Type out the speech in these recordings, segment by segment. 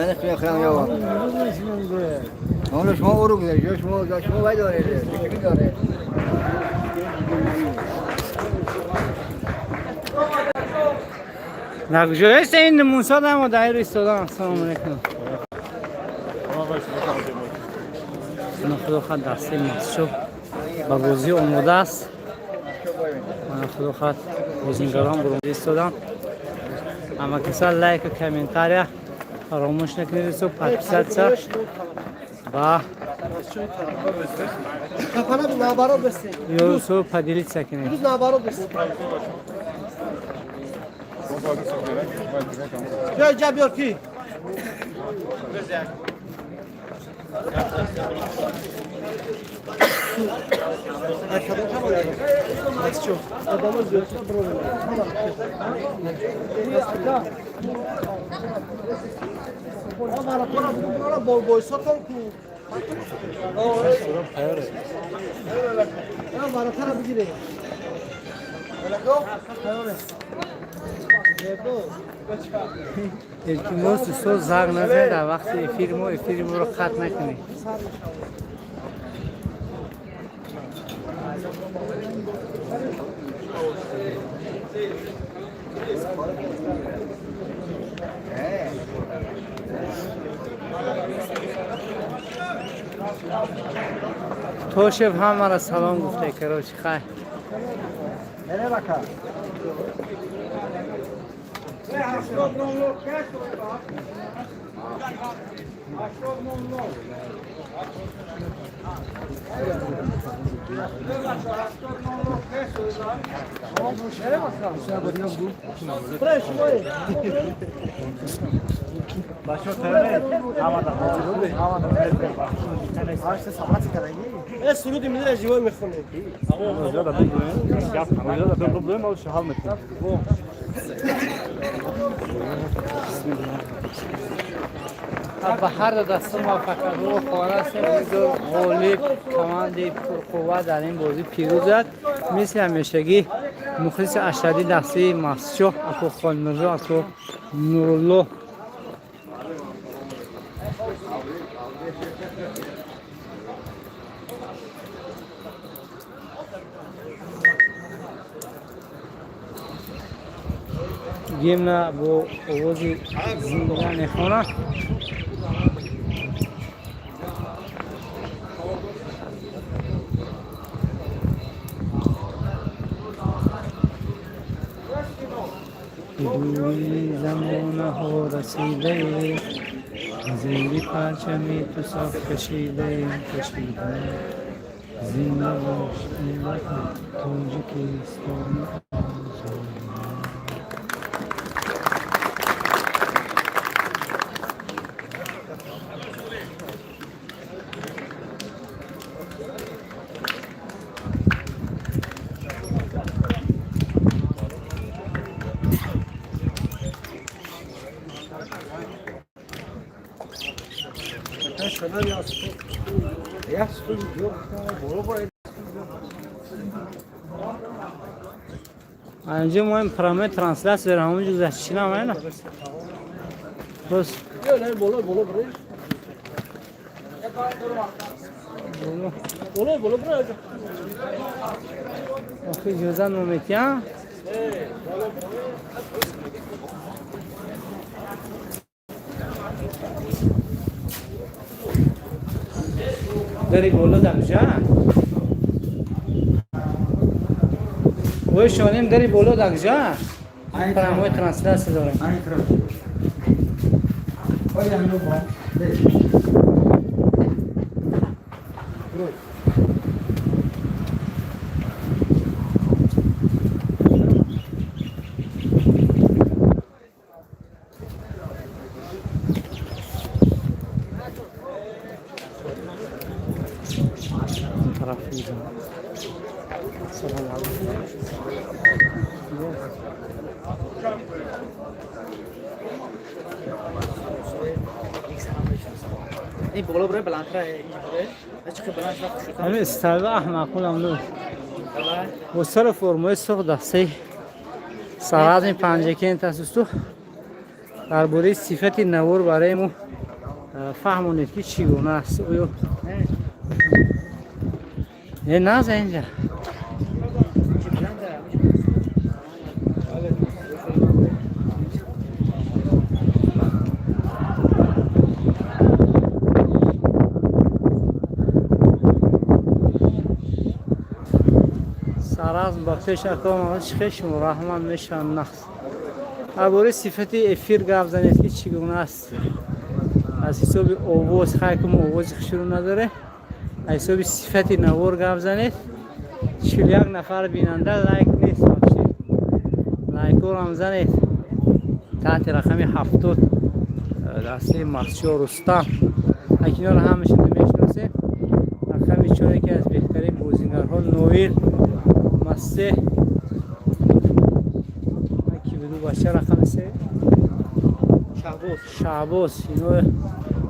نه توی خیام یا اون شما برو گذاری شما باید داره چی داره نگوشویست این موسا دم و دایر ایستادن. سلام علیکم. خدا خود دستی ماسشو با بازی آماده است. خدا خود بازیگران برون ایستادن. اما کسا لایک و کامنتاریا فراموش نکنید. سو پادپیساتسا با سو поделиться کنید. جا بیار کی التماس سو زنگ نزنید در وقت افیر رو قطع نکنید. توشف هم مرا سلام گفته کراچی خیر. نه بکا باشو تمام سرودی میذاره جوای میخونه به هر دست موفقیت و خانه سمیدو غالب کماندی پرقوه در این بازی پیروز شد. مثل همیشگی مخلص اشدی دستی مسجو اکو خانمرزا اکو نورالله گیم نه با آوازی زندگان خانه دوری زمانه ها رسیده زندی پرچمی تو صاف کشیده زنده باش ای وطن تاجیکستان اینجا مهم پرامه ترانسلیت در همون جزء چی نامه نه بس بالا برای آخه جزء نومیتیا داری بالا دمجا وی شانیم داری بالا دمجا پرامه ترانسلیت داریم این بالا برای بلندتر اینجوره چه بلند شد همین استایل احمقون هم و سر فرمای سوق دسته سراد می پنجه که این تاسوستو درباره صفت نوار برای ما فهمونید که چگونه است. نه اینجا سراز بخشش اکرام خشم و رحمت میشن نقص. درباره صفت افیر گفت زنید که چگونه است. از حساب آواز خیلی آواز شروع نداره. از حساب صفت نوار گفت زنید. 41 نفر بیننده لایک نیست بخشید. لایک رو هم زنید. تحت رقم 70 دسته مسجد رستم. اکنون رو همشون میشناسه. رقم 4 که از بهترین بازیگرها نویر مسته کی بدو باشه رقم 3 شعبوس اینو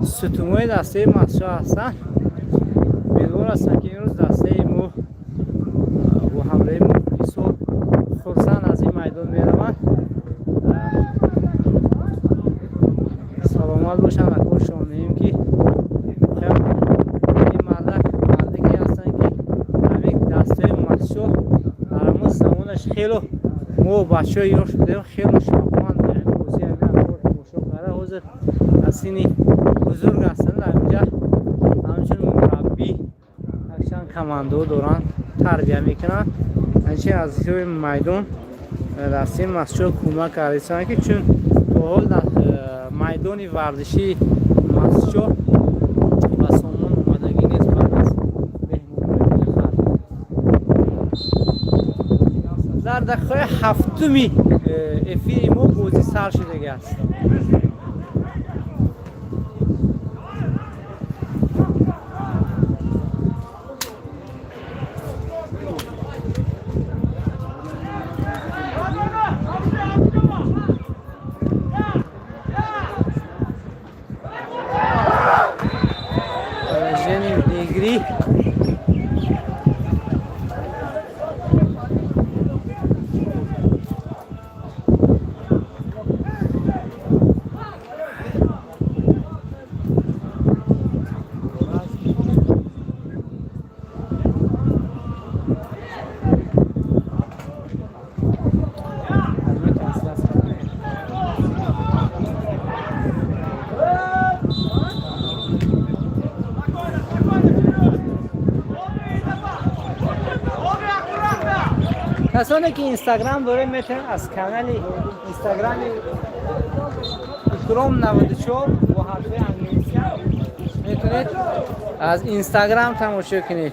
ستومای دسته مسجد هستن. امیدوار هستم که امروز دسته مو و حمله مخلص و خرسند از این میدان میروند. سلامت باشن. اکنون شما میگیم که این مردکی هستن که همین دسته مسجد در همون زمانش خیلی مو بچه ها اینا شده خیلی شاپان بوزی اگر مشاوره حضر از اینی بزرگ هستن در اینجا همچون مربی اکشن کماندو دوران تربیه میکنن. اینچه از توی میدان دسته مسجد کمک کردن که چون تو حال در میدان ورزشی مسجد و سامان اومدگی نیست بعد از بهمون خرد در دقیقه هفتمی افیر ما بازی سر شده است. کسانی که اینستاگرام داره میتونن از کانال اینستاگرام اکرام 94 و حرفه انگلیسی میتونید از اینستاگرام تماشا کنید.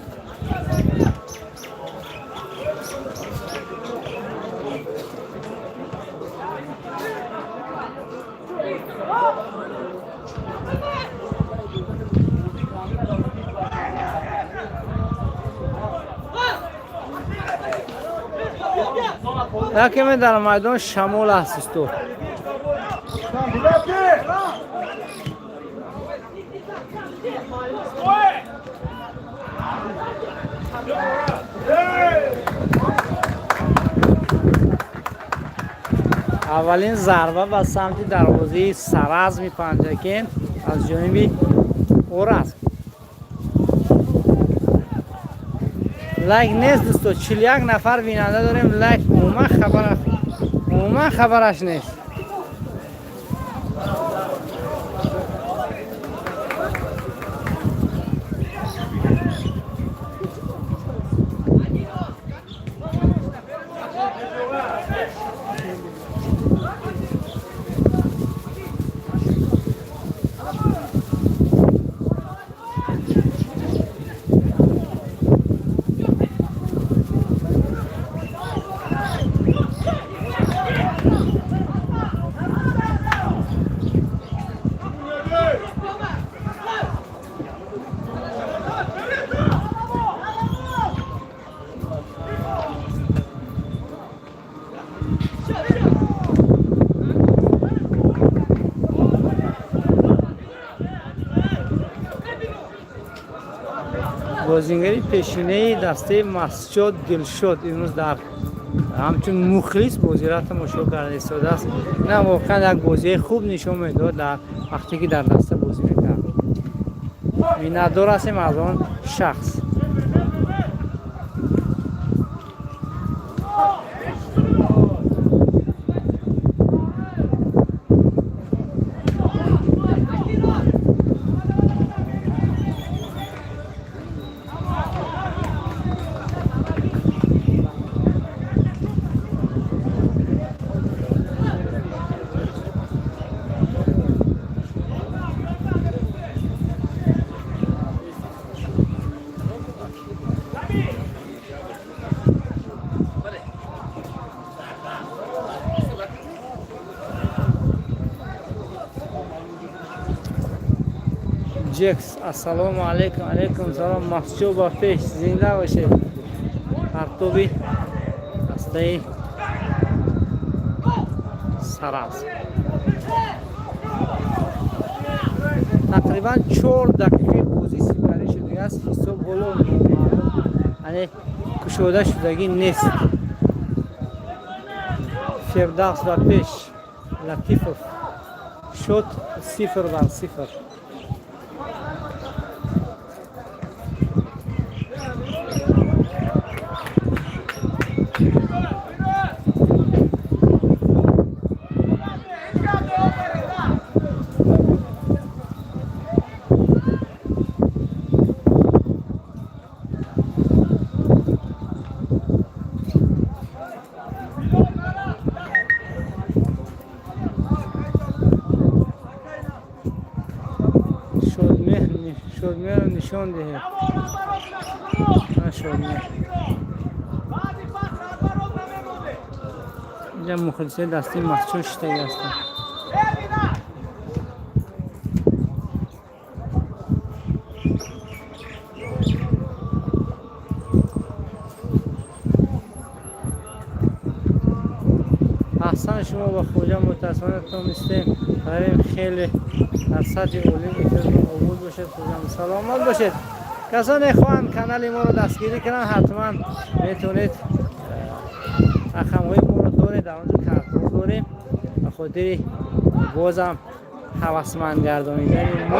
یکی در میدان شمال است تو. اولین ضربه به سمت دروازه سراز میپنجه از جانب اورست. لایک نیست دوستو. 41 نفر بیننده داریم. لایک عموما خبرش نیست. بازیگری پیشینه دسته مسجد دلشد امروز در همچون مخلص بازی را تماشا کرده ایستاده است. نه واقعا یک بازی خوب نشون میداد در وقتی که در دسته بازی میکرد. میندار هستیم از آن شخص. جکس السلام علیکم. علیکم سلام. محجوب و پیش زنده باشه. پرتوبی دسته سراز تقریبا 4 دقیقه بازی سپری شده است. حساب هلو یعنی کشوده شدگی نیست. فردوس و پیش لطیفوف شد 0-0. شدمه رو نشان دهید. شدمه اینجا مخلصه دستی محچوب شده هستن. احسان شما با خوجا متاسفانه تونستیم بریم خیلی در سطح عالی میتونیم عبود باشد. خوجا سلامت باشد. کسانی خواهند کانال ما رو دستگیری کنن حتما میتونید رقم های ما رو دارید. در اونجا کارت داریم و خاطر بازم هوسمند گردانیدن ما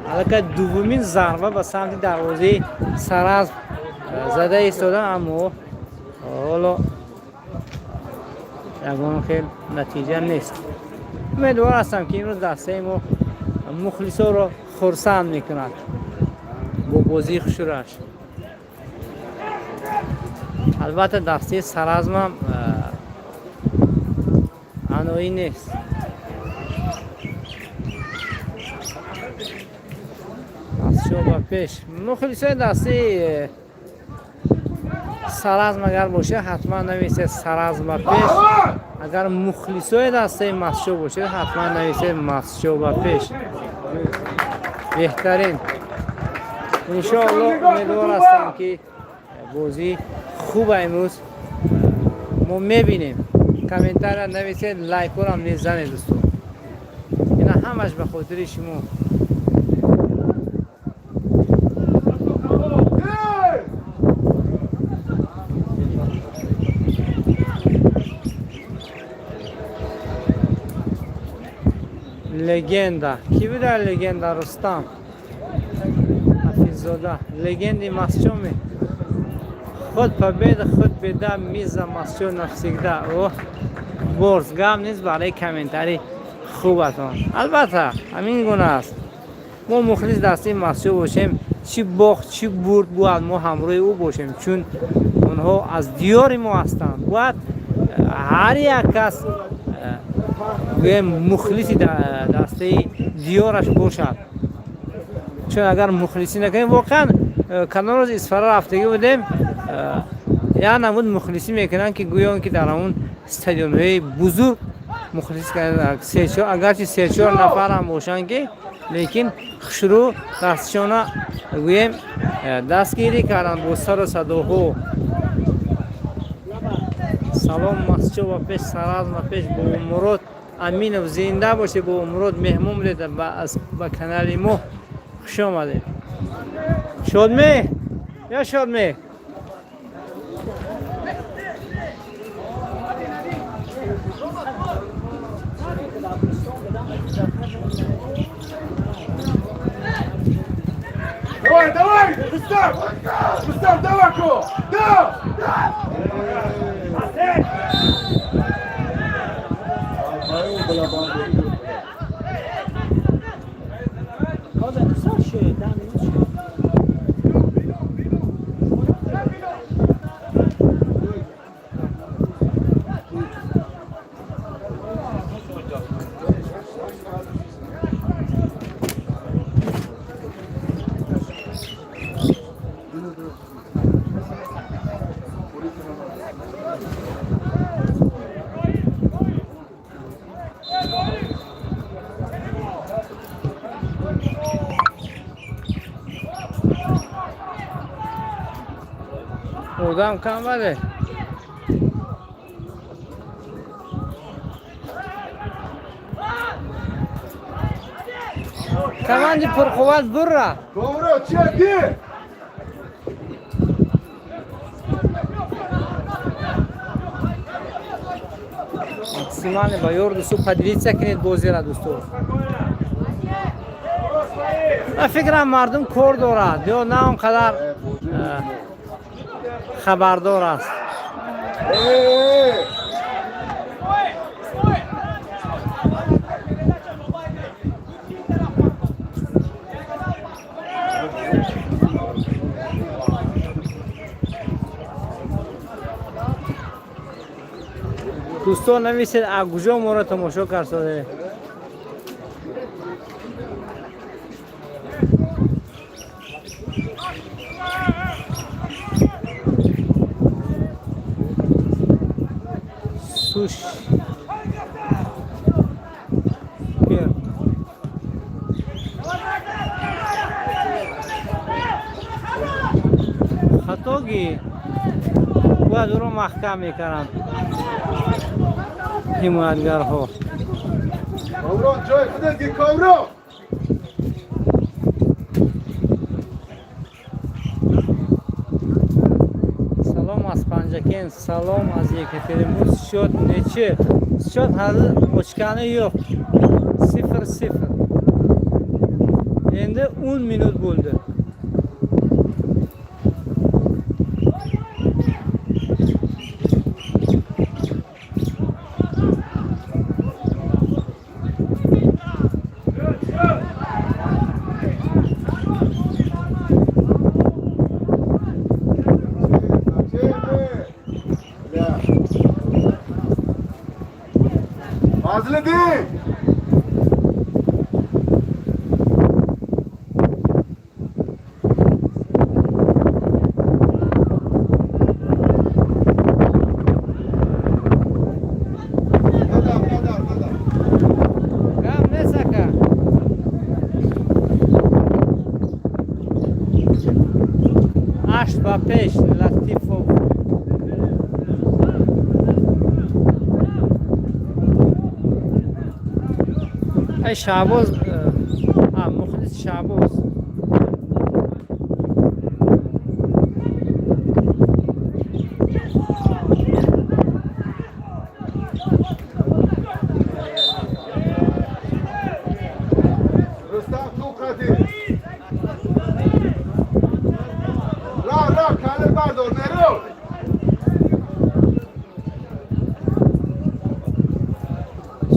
حالا دومین ضربه به سمت دروازه سراز زده ایستادن، اما حالا یکان خیلی نتیجه نیست. امیدوار هستم که امروز دسته ما مخلصا رو خرسند میکند با بازی خوشورش. البته دسته سرازم هم انوی نیست. شما پیش مخلصای دسته سرازم اگر باشه حتما نویسه سرازم پیش. اگر مخلصای دسته مسشو باشه حتما نویسه مسشو پیش. بهترین انشاءالله امیدوار هستم که بازی خوب امروز ما میبینیم. کامنتر نویسه، لایک هم نزنید دوستان. اینا همش به خاطر شما. لگندا کی بوده؟ لگندا رستم حفیظ‌زاده. لگندی مسچومی خود победа خود بده میز مسچو نفسیده. اوه برز گام نیست برای کامنتاری خوبتان. البته همین گونه است. ما مخلص دستی مسچو باشیم، چی باخت چی برد باید ما همراه او باشیم، چون اونها از دیار ما هستند. باید هر یک کس مخلصی دسته دیارش باشد، چون اگر مخلصی نکنیم واقعا کانال روز اسفره رفتگی بودیم یا نمود مخلصی میکنن که گویا که در اون استادیوم های بزرگ مخلص کردن. اگرچه 3-4 نفر هم باشن که لیکن خشرو دستشان گویم دستگیری کردن با سر و صداها. سلام مسجد و پیش سراز و پیش با مراد امین و زنده باشه. با مراد مهمون بوده با کانال ما خوش آمده. شدمه یا شادمه Давай, давай! Рустам! Рустам, давай, Ко! Да! odam qolmadi. Komandi purquvvat burra. Doğru, çekti! Максимально ба ёрдусу поделиться кинед бозира дӯстон. Ман фикрам мардум кор дорад ё на он қадар хабардор аст. دوستان نویسید از کجا ما را تماشا کرده. سوش بیا خطاگی باید او را محکم میکنم حمایتگرها. Kavron, joy خودت گی کامران! سلام از پنجکین، سلام از یکتریموس. شد نچه شد هر بچکانه yok 0-0 endi 10 minut bo'ldi. Fazlıdin! Gam ne saka? Aşk papeş Latifov. Ay Şaboz, muhlis Şaboz. Rüstem Tukati! Ra, kalir bardor, nero!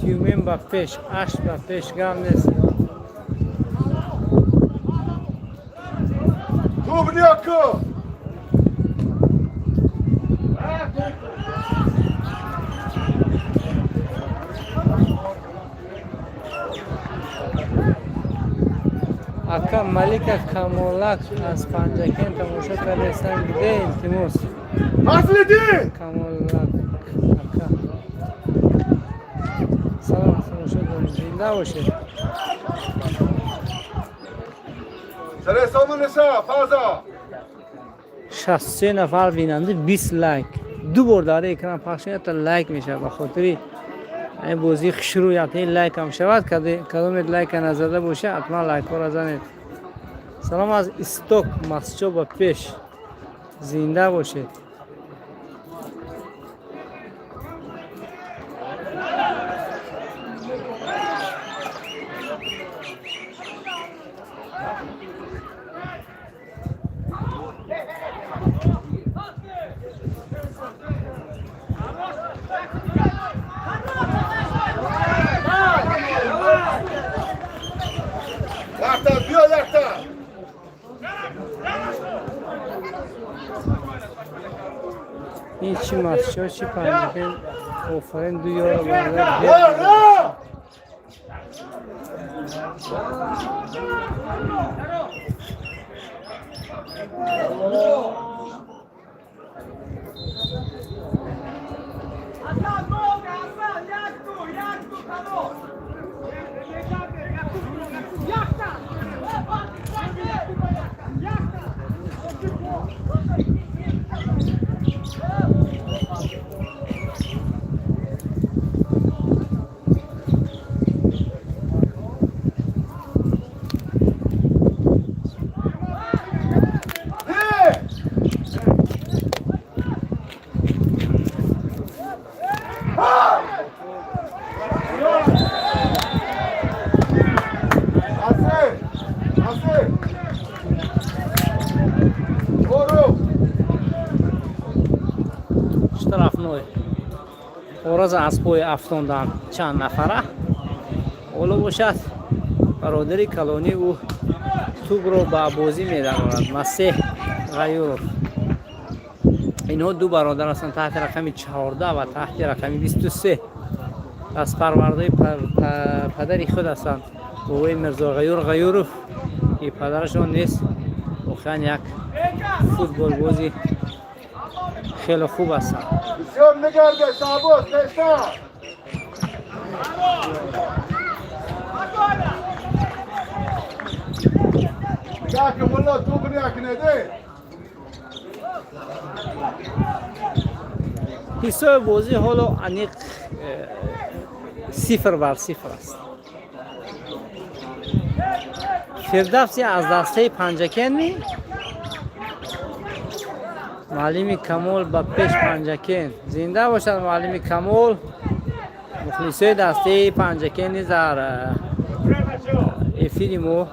Tjumen ba peş, aşk ba peş gam nes. Tubniako! Aka Malika Kamolak az Panjakin tamosha kardesan gide iltimos. Fazlıdin! Kamolak aka. Salam tamosha کنید. زنده باشید. سر سامون نشا، فازا! 63 نفر بیننده 20 لایک. دو بار داره اکران پخش میشه تا لایک میشه. به خاطری این بازی شروع یعنی لایک هم شود کدوم لایک نزده باشه حتما لایک ها را زنید. سلام از استوک مسجد با پیش زنده باشید. Yakta, bia yakta. این چی ماسچو چی پنجکن آفرین دو یارو برده Ra! اوراز از پای افتاندن چند نفره اولا باشد برادری کلانی او توپ رو با بازی میدارد. مسیح غیورов اینها دو برادر هستند تحت رقم 14 و تحت رقم 23 از پرورده پدری خود هستند. بابای مرزا غیورov که پدرشان نیست واقعا یک فوتبال بازی خیلی خوب هستند. بسیار نگرده شابوس بهتر. یک ملا توپ نیک نده. حساب بازی حالا انیق 0-0 است. فردوسی از دسته پنجکن معلم کمال با پیش پنجکن زنده باشد. معلم کمال مخلصای دسته پنجکن در فیلمو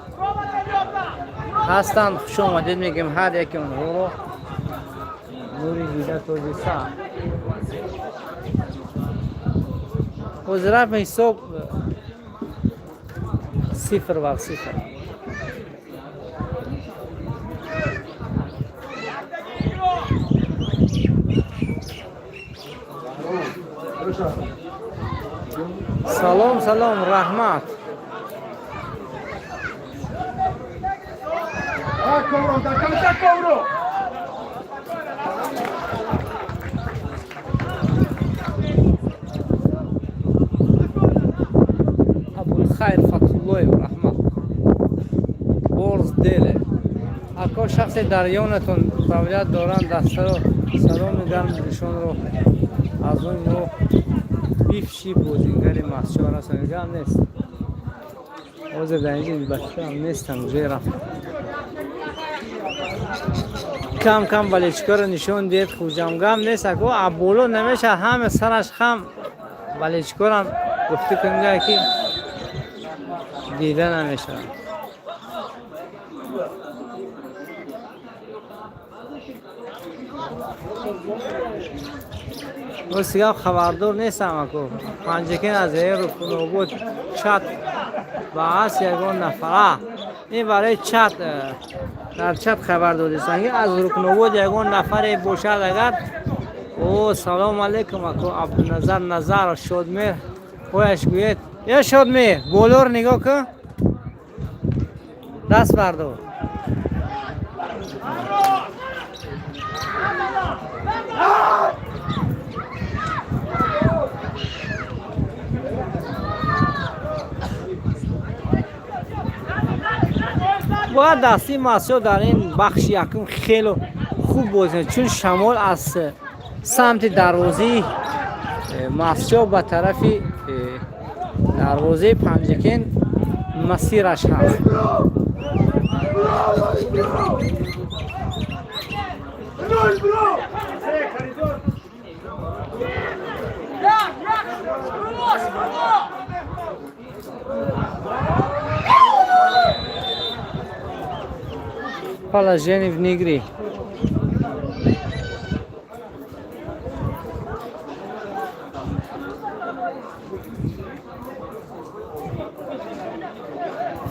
هستند. خوش آمدید میگم هر یک اونها رو. نوری دیده توجیسا وزرف حساب 0-0. سلام رحمت. کورو دکان کورو. ابوالخیر فتحالله رحمت برز دله اکا شخص دریانتون فعالیت دارند. دسته رو سلام میدم ایشون رو. از اون رو بیفشی بازیگری مسچار هستن. اینجا هم نیست اوزه در اینجا بچه هم نیستن. روی رفت کم بلیچکار نشون دید. خوجمگم نیست اگه ابولو نمیشه همه سرش خم بلیچکار هم گفته کنگه که دیده نمیشه. و سیاه خبردار نیستم اکو پنجکن از این رو کنو بود چت باعث یکون نفره این برای چت در چت خبر دادیستن که از رکنو بود یکون نفره باشد. اگر او سلام علیکم اکو عبدالنظر نظر شادمیر خویش گوید یا شادمیر بولور نگاه که دست بردار. باید دستی مسعود در این بخش یکم خیلی خوب بازی چون شمال از سمت دروازه مسعود به طرف دروازه پنجکن مسیرش هست. Dois, bro! Fala, Genevieve Nigri.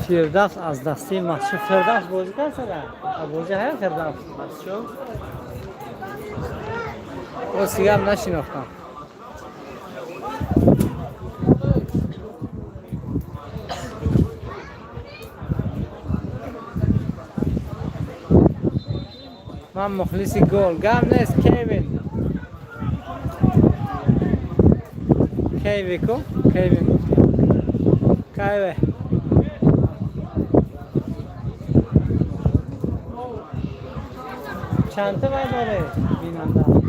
فردوس از دسته مسجد فردوس بازی کرد سره بازی های فردوس او سیگه هم نشیناختم من مخلصی گل گم نیست کیوین کیوین چند تا باید داره بیننده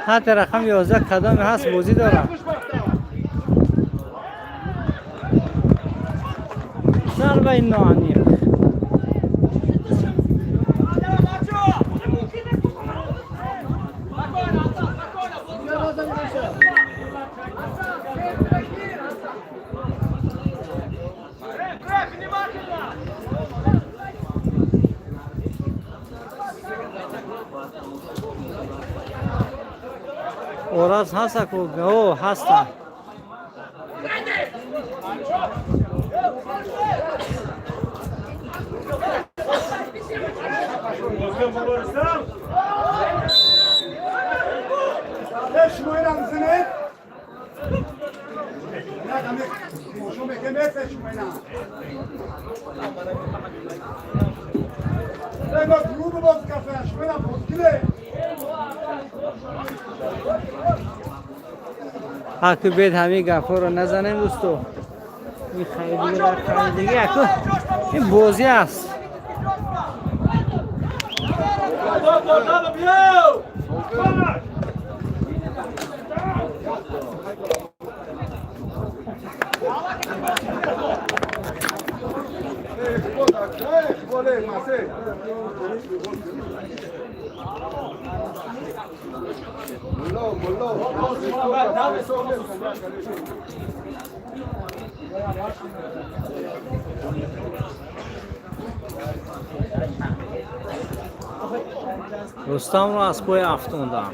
حتی رقم 11 کدام هست بازی دارم ضربه این نوعنی اوراز هستا که او هستا حقی بید همین گفت رو نزنیم دوستو این خیلی این بازی است رستم رو از پای افتوندم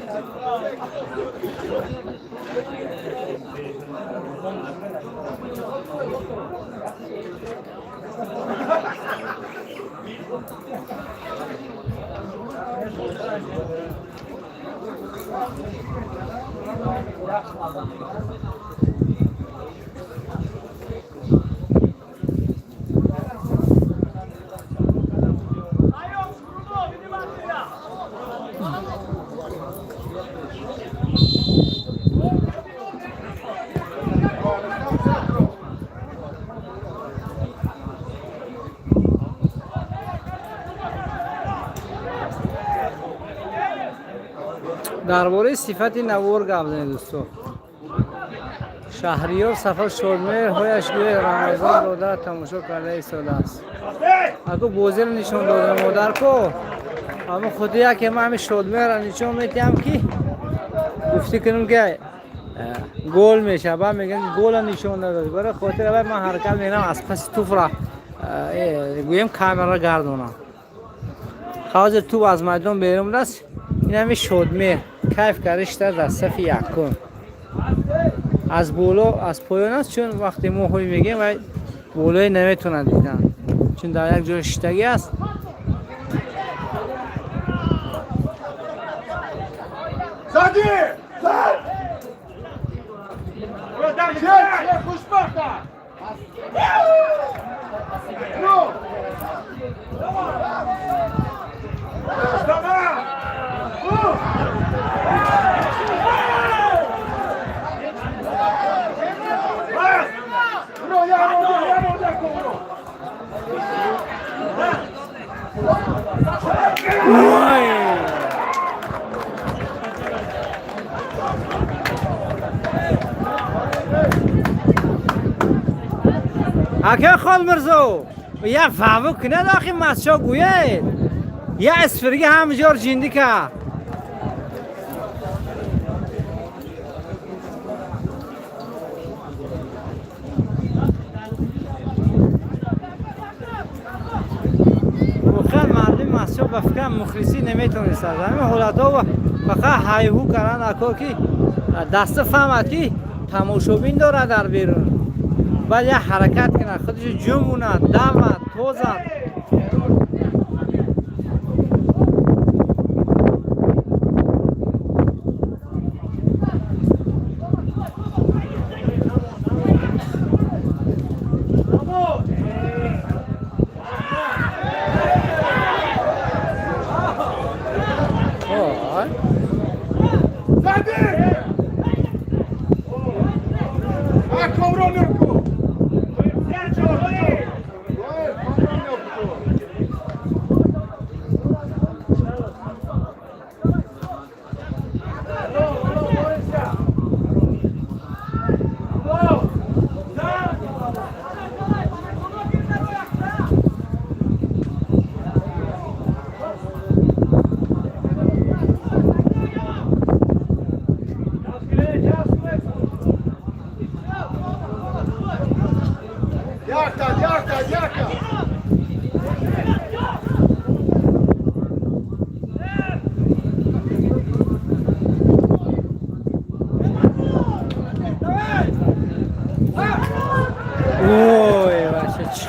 درباره صفت نوار گپ زنید دوستان. شهریار سفر شادمهر هایش گوی رمضان رو در تماشا کرده ایستاده است. اگه بازی رو نشون دادم مادر کو اما خودی که من همین شادمهر رو نشون میدیم که گفتی کنم که گل میشه بعد میگن گل رو نشون نداد برای خاطر بعد من حرکت میکنم از پس توپ را گویم کامera گردونم حاضر توپ از میدان بیرون رفت. این همین شادمهر کیف کردش در صف یکم از بالا از پایان است چون وقتی ما خوی میگیم و بالای نمیتونن دیدن چون در یک جای شتگی است. زدی زد چه خوشبخت نو اکه خال مرزو یا فاوو کنه داخل مسجد گویه یا اسفرگی همجور جندی که بخیر مردم مسجد بفکر مخلصی نمیتونست از همه حالتا و فقط هایهو کردن اکا که دست فهمد که تماشابین داره در بیرون بعد یه حرکت کنه خودش جمعونه دمد توزد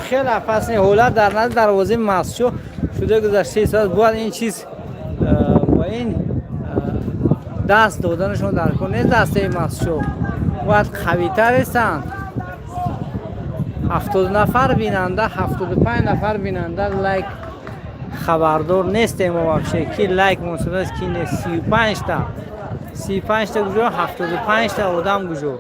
خیلی پس این حالت در نزد دروازه مسجد شده گذشته ساعت باید این چیز با این دست دادنشون در کنه دسته مسجد باید قوی‌تر هستند. 70 نفر بیننده 75 نفر بیننده لایک خبردار نیستیم ما بخشه کی لایک منصوب است کی نه 35 تا گوجو 75 تا آدم گوجو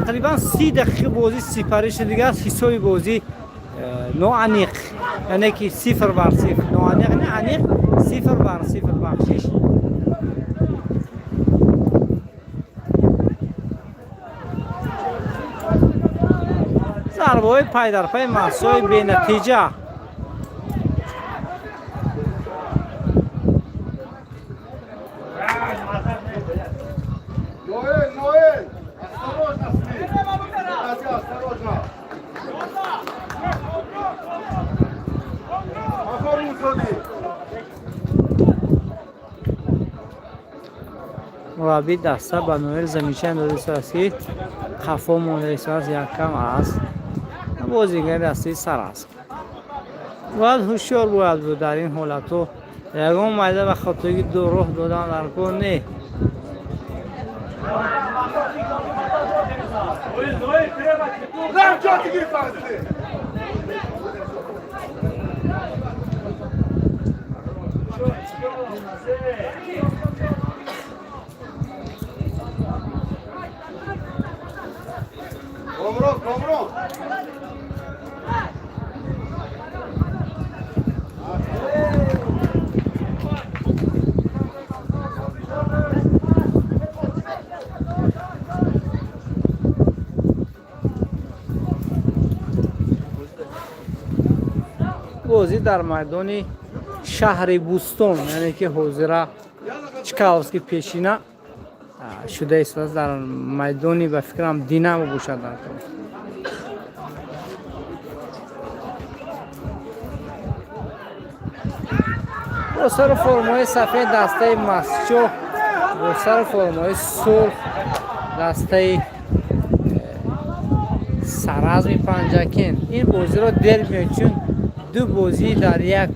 تقریبا 30 دقیقه بازی سپری شده دیگه است. حساب بازی نوعنیق، یعنی که 0-0 نوعنیق نه عنیق 0-0 بخشش. ضربه های پای در پای محسوب بی نتیجه. Noel! Осторожно, Смит! Осторожно! Оформим сюда! مربی دسته به نوئل زمینچند داده است که خفا مونده است یک کم است. بازیگر دسته سر است. باید هوشیار باید بود در این حالتو. یکم مایده به خاطر دو روح دادن در کار نه. Lan çok iyi pastı! Komro! بازی در میدان شهر بوستون، یعنی که حوزه چکاوسکی پیشینه شده است در میدانی به فکرم دینامو باشد. با سر فرمای سفید دسته مسچو، با سر فرمای سرخ دسته سرازمی پنجکین. این بازی را دربی میگویند، چون دو بازی در یک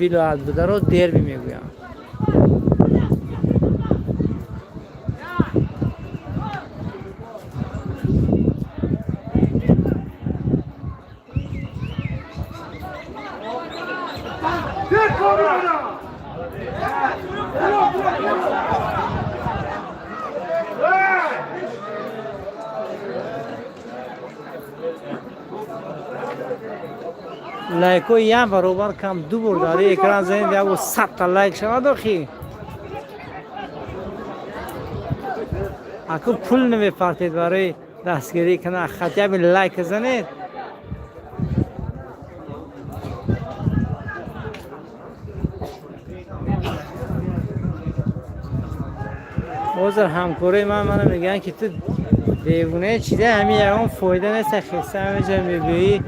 ولایت بوده را دربی میگویند. لایکو یک برابر کم دو برداری اکران زنید یا 100 تا لایک شما داخی اکو پول نمی پارتید برای دستگیری کنه خطیب لایک زنید. بازر همکاری من میگن که تو دیوونه چیده همین یکم فایده نیست، خیسته همه جا میبینی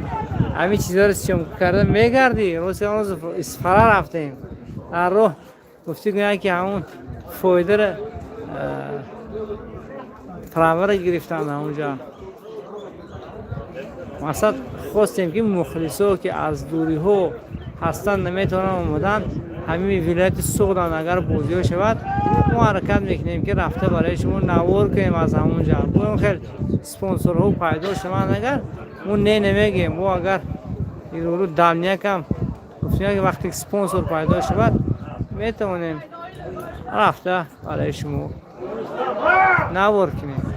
همین چیزا رو چم کرده میگردی. روز اسفرا رفتیم در راه گفتی که همون فایده رو تراور گرفتن اونجا. مثلا خواستیم که مخلصا که از دوری ها هستن نمیتونن اومدن همین ولایت سوقدان اگر بازی ها شود ما حرکت میکنیم که رفته برای شما نوار کنیم از همونجا. اون خیلی سپانسر ها پیدا شدن اگر اون نمیگیم ما اگر این رو دامنیا کم گفتیم که وقتی سپانسر پیدا شود میتونیم رفته برای شما نوار کنیم.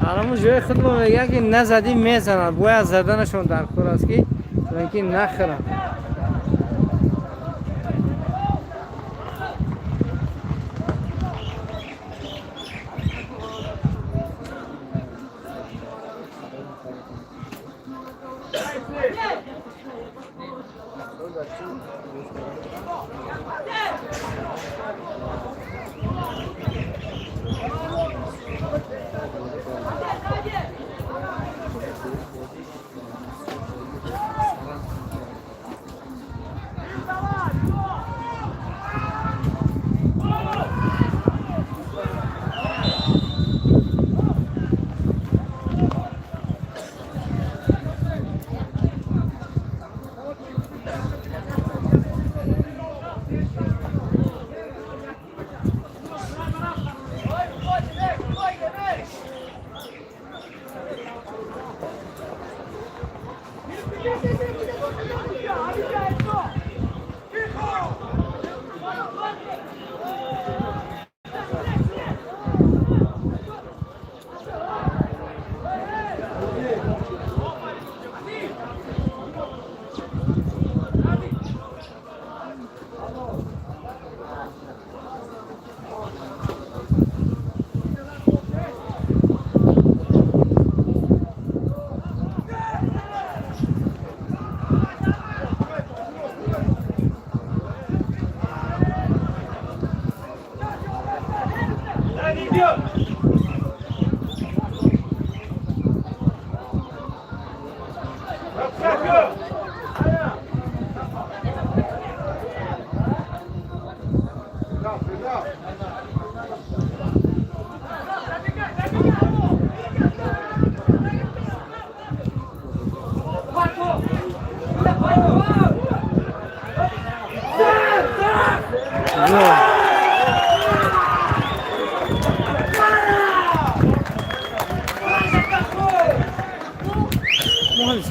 همون جای خودمون میگه که نزدی میزنن، باید زدنشون در کار است که اینکه نخرن.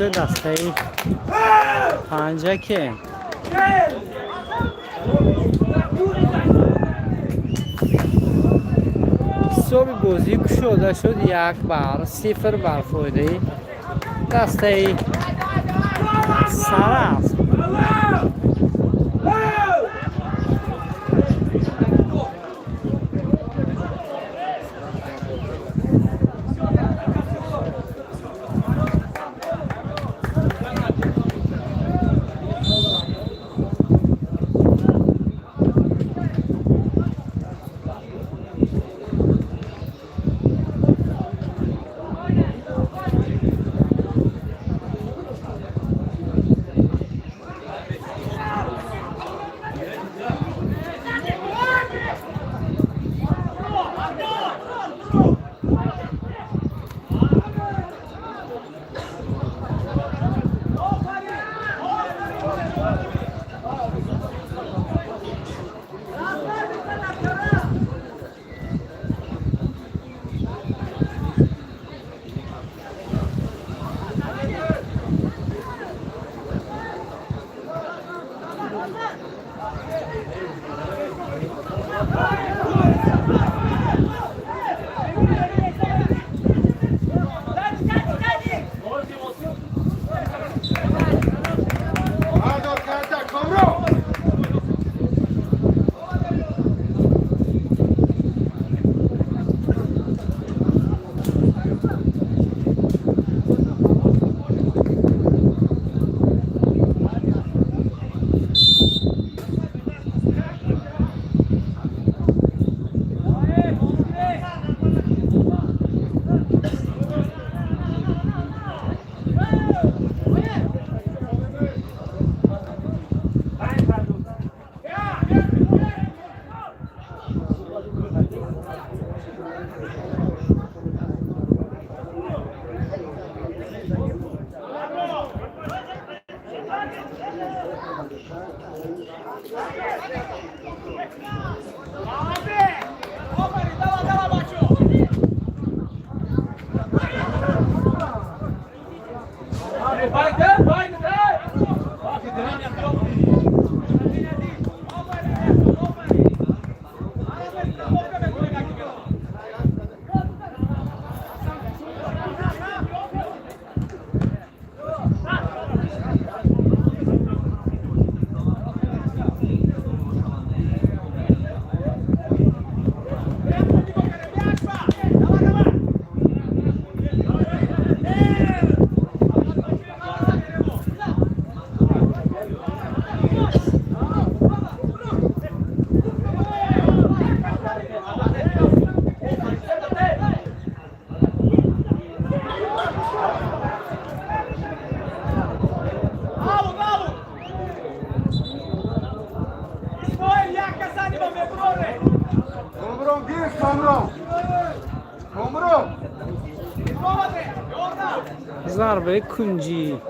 محل دسته پنجه که صبح بازی شده شد 1-0 بر فایده دسته سر است. ضربه کنجی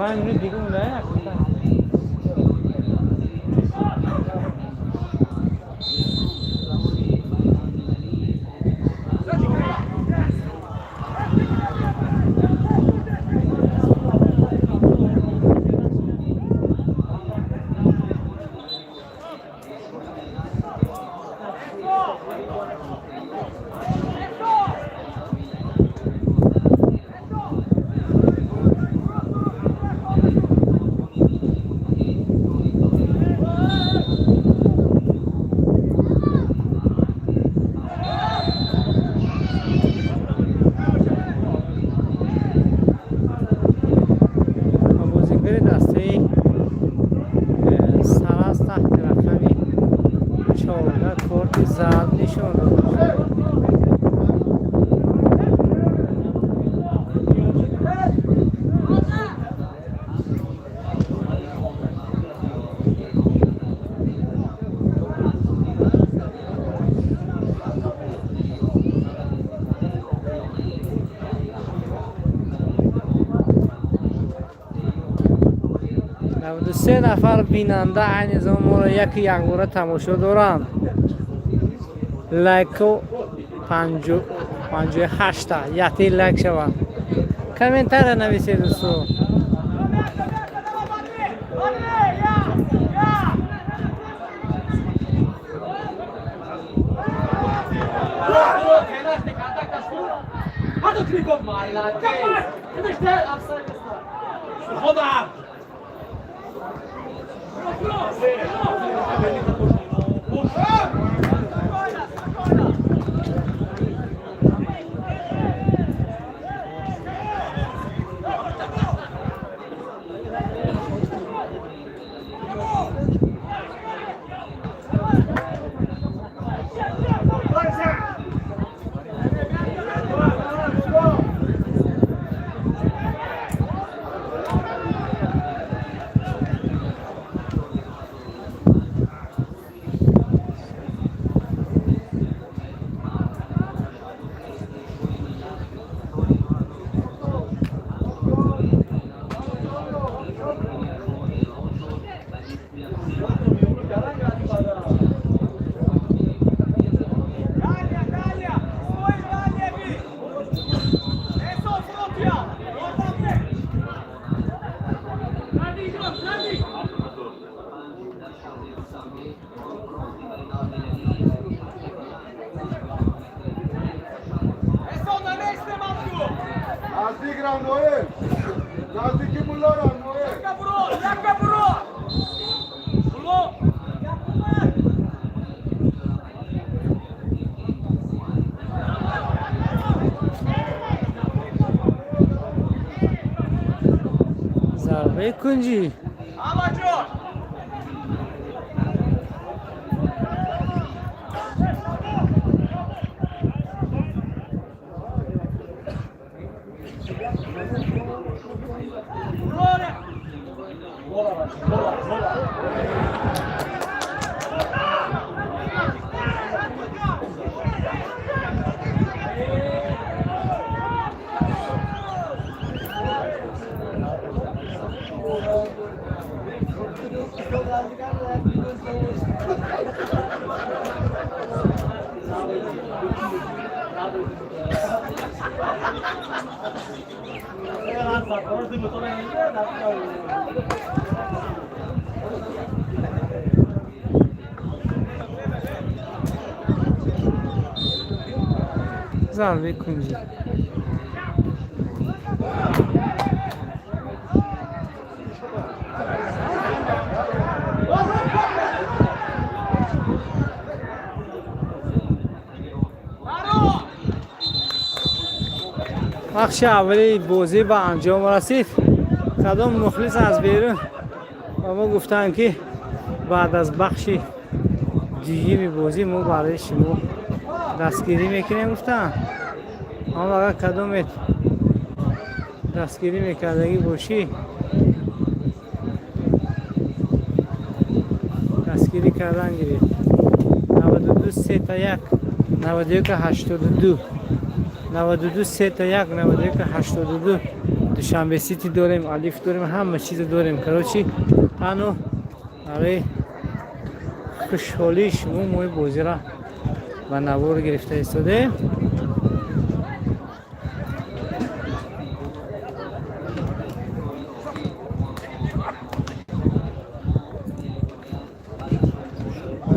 5 minut دیگه مونده. سه نفر بیننده عین از ما را یک باره تماشا دارند. لایک و 58 تا یتی لایک شود. کامنتر نویسید دوستو. ضربه کنجی ضربه کنجی بخش اولی بازی به انجام رسید. کدام مخلص از بیرون و ما گفتن که بعد از بخش دیگه بازی ما برای شما دستگیری میکنیم گفتن. اما اگر کدامت دستگیری میکردگی باشی دستگیری کردن گیرید 92 3 تا 1 91 82 92 3 تا 1 91 82 دوشنبه سیتی داریم، الیف داریم، همه چیز داریم. کراچی هنو برای خوشحالی شما موی بازی را و نوار گرفته ایستاده.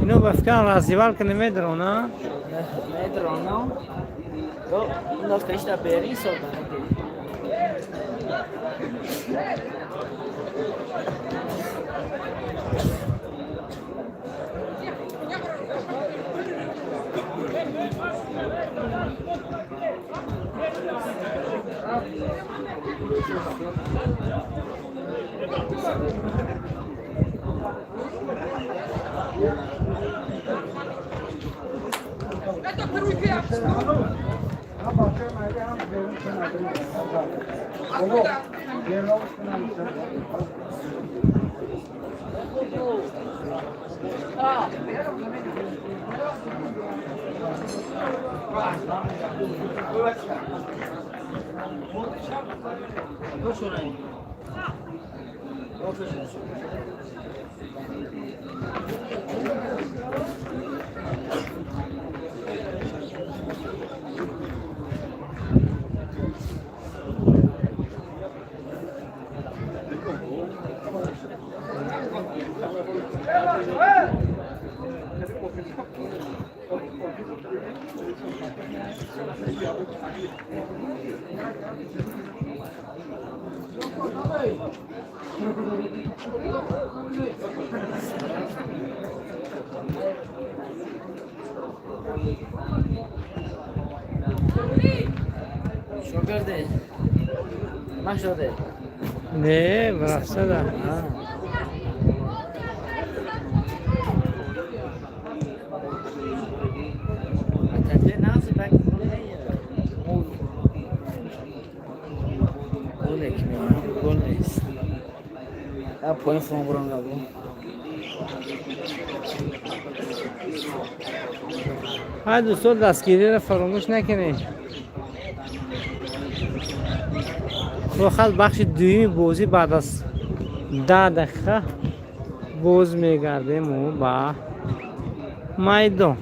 اینو بفکر رازیوال که نمیدرونه Medrona. Då, då ska inte bli risad. Şokardı. Maşadı. نه براسته ده Tabii nasıl bak gol ekmeği, gol neyiz? Ya point from buranın abi. های دوستان دستگیری را فراموش نکنید. خب بخش دومی بازی بعد از 10 دقیقه باز میگردیم و با میدان.